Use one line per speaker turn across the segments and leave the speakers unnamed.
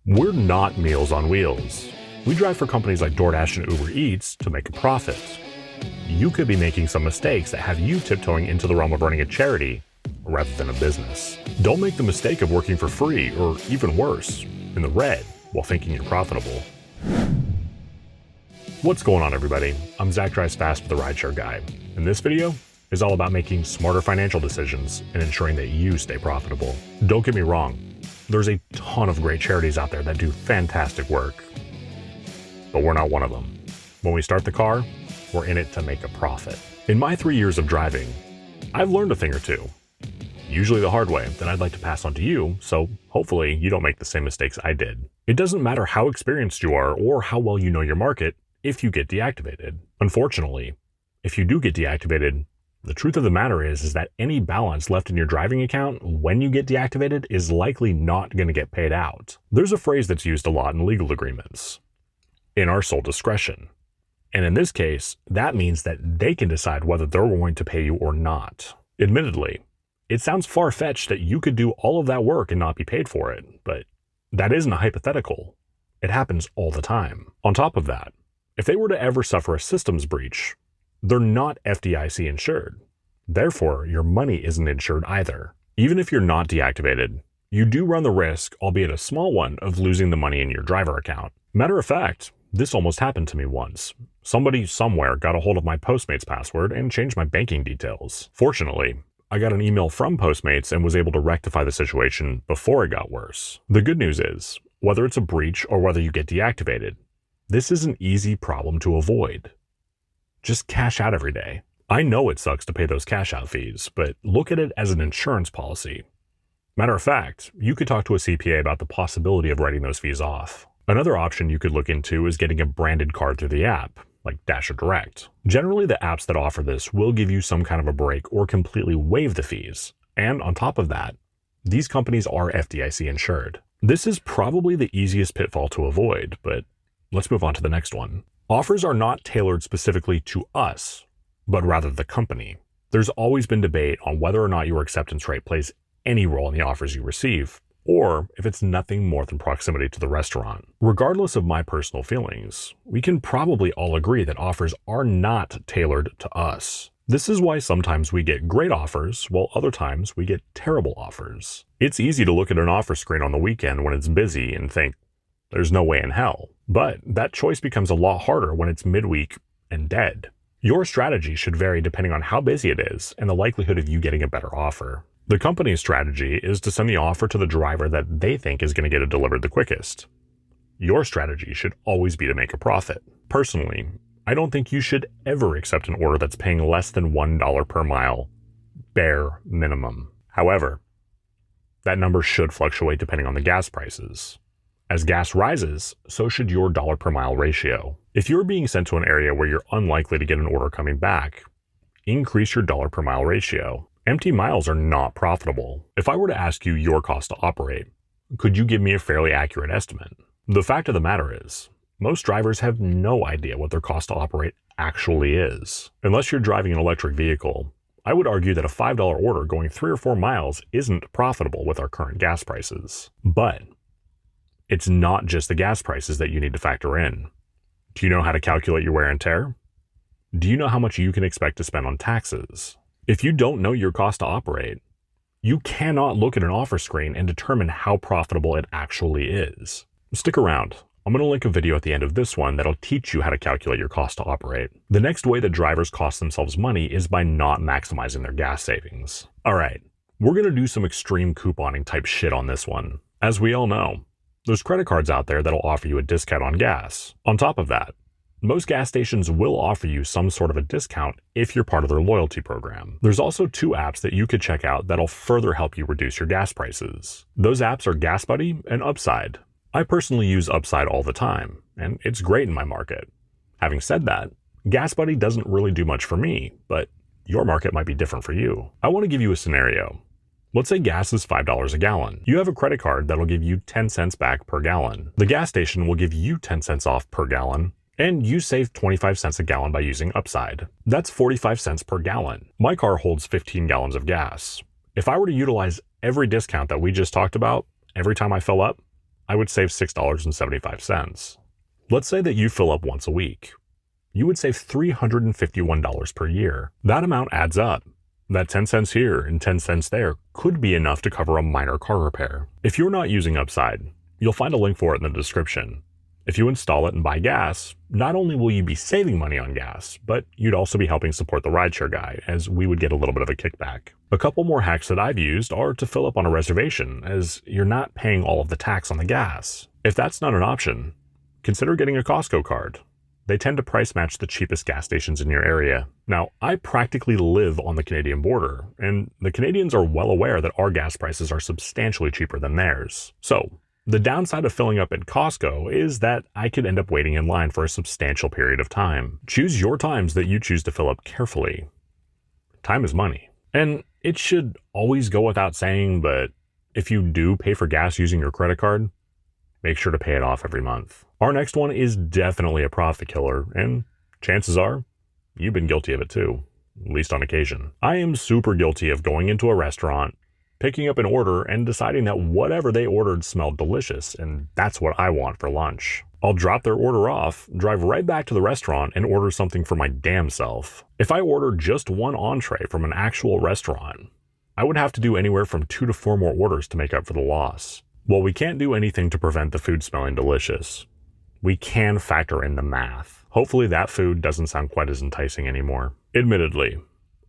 We're not Meals on Wheels. We drive for companies like DoorDash and Uber Eats to make a profit. You could be making some mistakes that have you tiptoeing into the realm of running a charity rather than a business. Don't make the mistake of working for free, or even worse, in the red, while thinking you're profitable. What's going on, everybody? I'm Zach Drives Fast with the Rideshare Guy, and this video is all about making smarter financial decisions and ensuring that you stay profitable. Don't get me wrong, there's a ton of great charities out there that do fantastic work, but we're not one of them. When we start the car, we're in it to make a profit. In my 3 years of driving, I've learned a thing or two, usually the hard way, that I'd like to pass on to you, so hopefully you don't make the same mistakes I did. It doesn't matter how experienced you are or how well you know your market if you get deactivated. Unfortunately, if you do get deactivated, the truth of the matter is that any balance left in your driving account when you get deactivated is likely not going to get paid out. There's a phrase that's used a lot in legal agreements: in our sole discretion. And in this case, that means that they can decide whether they're going to pay you or not. Admittedly, it sounds far-fetched that you could do all of that work and not be paid for it, but that isn't a hypothetical. It happens all the time. On top of that, if they were to ever suffer a systems breach, they're not FDIC insured. Therefore, your money isn't insured either. Even if you're not deactivated, you do run the risk, albeit a small one, of losing the money in your driver account. Matter of fact, this almost happened to me once. Somebody somewhere got a hold of my Postmates password and changed my banking details. Fortunately, I got an email from Postmates and was able to rectify the situation before it got worse. The good news is, whether it's a breach or whether you get deactivated, this is an easy problem to avoid. Just cash out every day. I know it sucks to pay those cash out fees, but look at it as an insurance policy. Matter of fact, you could talk to a CPA about the possibility of writing those fees off. Another option you could look into is getting a branded card through the app, like Dash or Direct. Generally, the apps that offer this will give you some kind of a break or completely waive the fees. And on top of that, these companies are FDIC insured. This is probably the easiest pitfall to avoid, but let's move on to the next one. Offers are not tailored specifically to us, but rather the company. There's always been debate on whether or not your acceptance rate plays any role in the offers you receive, or if it's nothing more than proximity to the restaurant. Regardless of my personal feelings, we can probably all agree that offers are not tailored to us. This is why sometimes we get great offers, while other times we get terrible offers. It's easy to look at an offer screen on the weekend when it's busy and think, there's no way in hell. But that choice becomes a lot harder when it's midweek and dead. Your strategy should vary depending on how busy it is and the likelihood of you getting a better offer. The company's strategy is to send the offer to the driver that they think is going to get it delivered the quickest. Your strategy should always be to make a profit. Personally, I don't think you should ever accept an order that's paying less than $1 per mile, bare minimum. However, that number should fluctuate depending on the gas prices. As gas rises, so should your dollar per mile ratio. If you're being sent to an area where you're unlikely to get an order coming back, increase your dollar per mile ratio. Empty miles are not profitable. If I were to ask you your cost to operate, could you give me a fairly accurate estimate? The fact of the matter is, most drivers have no idea what their cost to operate actually is. Unless you're driving an electric vehicle, I would argue that a $5 order going 3 or 4 miles isn't profitable with our current gas prices. But it's not just the gas prices that you need to factor in. Do you know how to calculate your wear and tear? Do you know how much you can expect to spend on taxes? If you don't know your cost to operate, you cannot look at an offer screen and determine how profitable it actually is. Stick around. I'm going to link a video at the end of this one that'll teach you how to calculate your cost to operate. The next way that drivers cost themselves money is by not maximizing their gas savings. All right, we're going to do some extreme couponing type shit on this one. As we all know, there's credit cards out there that'll offer you a discount on gas. On top of that, most gas stations will offer you some sort of a discount if you're part of their loyalty program. There's also 2 apps that you could check out that'll further help you reduce your gas prices. Those apps are Gas Buddy and Upside. I personally use Upside all the time, and it's great in my market. Having said that, Gas Buddy doesn't really do much for me, but your market might be different for you. I want to give you a scenario. Let's say gas is $5 a gallon. You have a credit card that'll give you 10 cents back per gallon. The gas station will give you 10 cents off per gallon, and you save 25 cents a gallon by using Upside. That's 45 cents per gallon. My car holds 15 gallons of gas. If I were to utilize every discount that we just talked about every time I fill up, I would save $6.75. Let's say that you fill up once a week. You would save $351 per year. That amount adds up. That 10 cents here and 10 cents there could be enough to cover a minor car repair. If you're not using Upside, you'll find a link for it in the description. If you install it and buy gas, not only will you be saving money on gas, but you'd also be helping support the rideshare guy, as we would get a little bit of a kickback. A couple more hacks that I've used are to fill up on a reservation, as you're not paying all of the tax on the gas. If that's not an option, consider getting a Costco card. They tend to price match the cheapest gas stations in your area. Now, I practically live on the Canadian border, and the Canadians are well aware that our gas prices are substantially cheaper than theirs. So, the downside of filling up at Costco is that I could end up waiting in line for a substantial period of time. Choose your times that you choose to fill up carefully. Time is money. And it should always go without saying, but if you do pay for gas using your credit card, make sure to pay it off every month. Our next one is definitely a profit killer, and chances are you've been guilty of it too, at least on occasion. I am super guilty of going into a restaurant, picking up an order, and deciding that whatever they ordered smelled delicious, and that's what I want for lunch. I'll drop their order off, drive right back to the restaurant, and order something for my damn self. If I order just one entree from an actual restaurant, I would have to do anywhere from 2 to 4 more orders to make up for the loss. While we can't do anything to prevent the food smelling delicious, we can factor in the math. Hopefully that food doesn't sound quite as enticing anymore. Admittedly,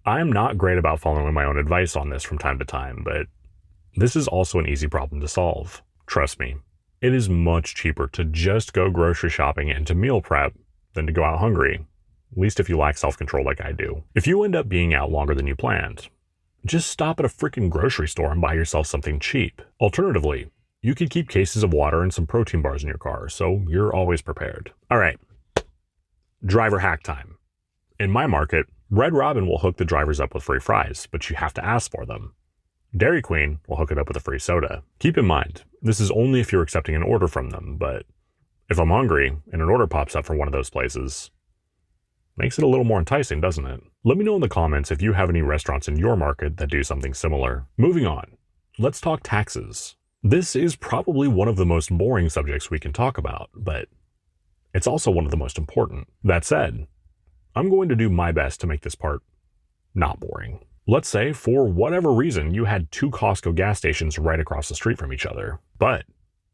I'm not great about following my own advice on this from time to time, but this is also an easy problem to solve. Trust me, it is much cheaper to just go grocery shopping and to meal prep than to go out hungry, at least if you lack self-control like I do. If you end up being out longer than you planned, just stop at a freaking grocery store and buy yourself something cheap. Alternatively, you could keep cases of water and some protein bars in your car, so you're always prepared. All right, driver hack time. In my market, Red Robin will hook the drivers up with free fries, but you have to ask for them. Dairy Queen will hook it up with a free soda. Keep in mind, this is only if you're accepting an order from them, but if I'm hungry and an order pops up from one of those places, makes it a little more enticing, doesn't it? Let me know in the comments if you have any restaurants in your market that do something similar. Moving on, let's talk taxes. This is probably one of the most boring subjects we can talk about, but it's also one of the most important. That said, I'm going to do my best to make this part not boring. Let's say, for whatever reason, you had 2 Costco gas stations right across the street from each other, but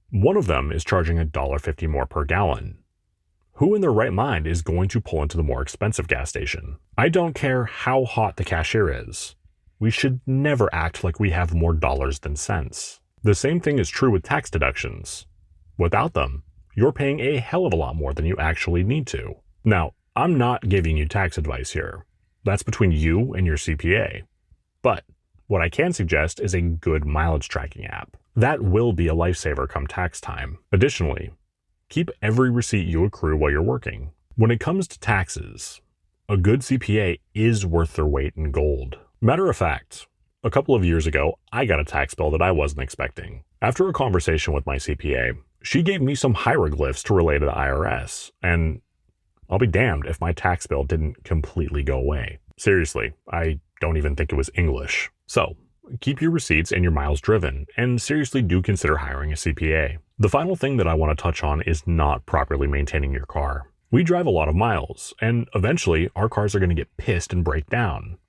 one of them is charging $1.50 more per gallon. Who in their right mind is going to pull into the more expensive gas station? I don't care how hot the cashier is. We should never act like we have more dollars than cents. The same thing is true with tax deductions. Without them, you're paying a hell of a lot more than you actually need to. Now, I'm not giving you tax advice here. That's between you and your CPA. But what I can suggest is a good mileage tracking app. That will be a lifesaver come tax time. Additionally, keep every receipt you accrue while you're working. When it comes to taxes, a good CPA is worth their weight in gold. Matter of fact, a couple of years ago, I got a tax bill that I wasn't expecting. After a conversation with my CPA, she gave me some hieroglyphs to relay to the IRS, and I'll be damned if my tax bill didn't completely go away. Seriously, I don't even think it was English. So, keep your receipts and your miles driven, and seriously do consider hiring a CPA. The final thing that I want to touch on is not properly maintaining your car. We drive a lot of miles, and eventually our cars are going to get pissed and break down.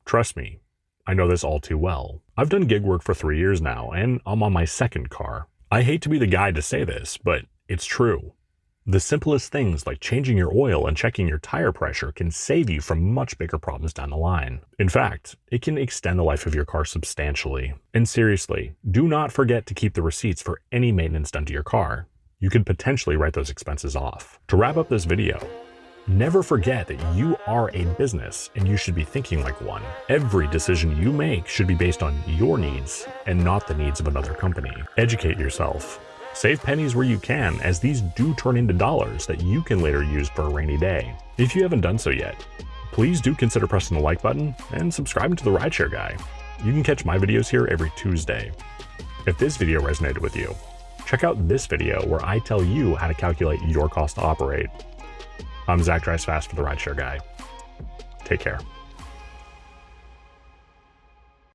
Trust me, I know this all too well. I've done gig work for 3 years now, and I'm on my 2nd car. I hate to be the guy to say this, but it's true. The simplest things like changing your oil and checking your tire pressure can save you from much bigger problems down the line. In fact, it can extend the life of your car substantially. And seriously, do not forget to keep the receipts for any maintenance done to your car. You could potentially write those expenses off. To wrap up this video, never forget that you are a business and you should be thinking like one. Every decision you make should be based on your needs and not the needs of another company. Educate yourself. Save pennies where you can, as these do turn into dollars that you can later use for a rainy day. If you haven't done so yet, please do consider pressing the like button and subscribing to the Rideshare Guy. You can catch my videos here every Tuesday. If this video resonated with you, check out this video where I tell you how to calculate your cost to operate. I'm Zach Drives Fast for the Rideshare Guy. Take care.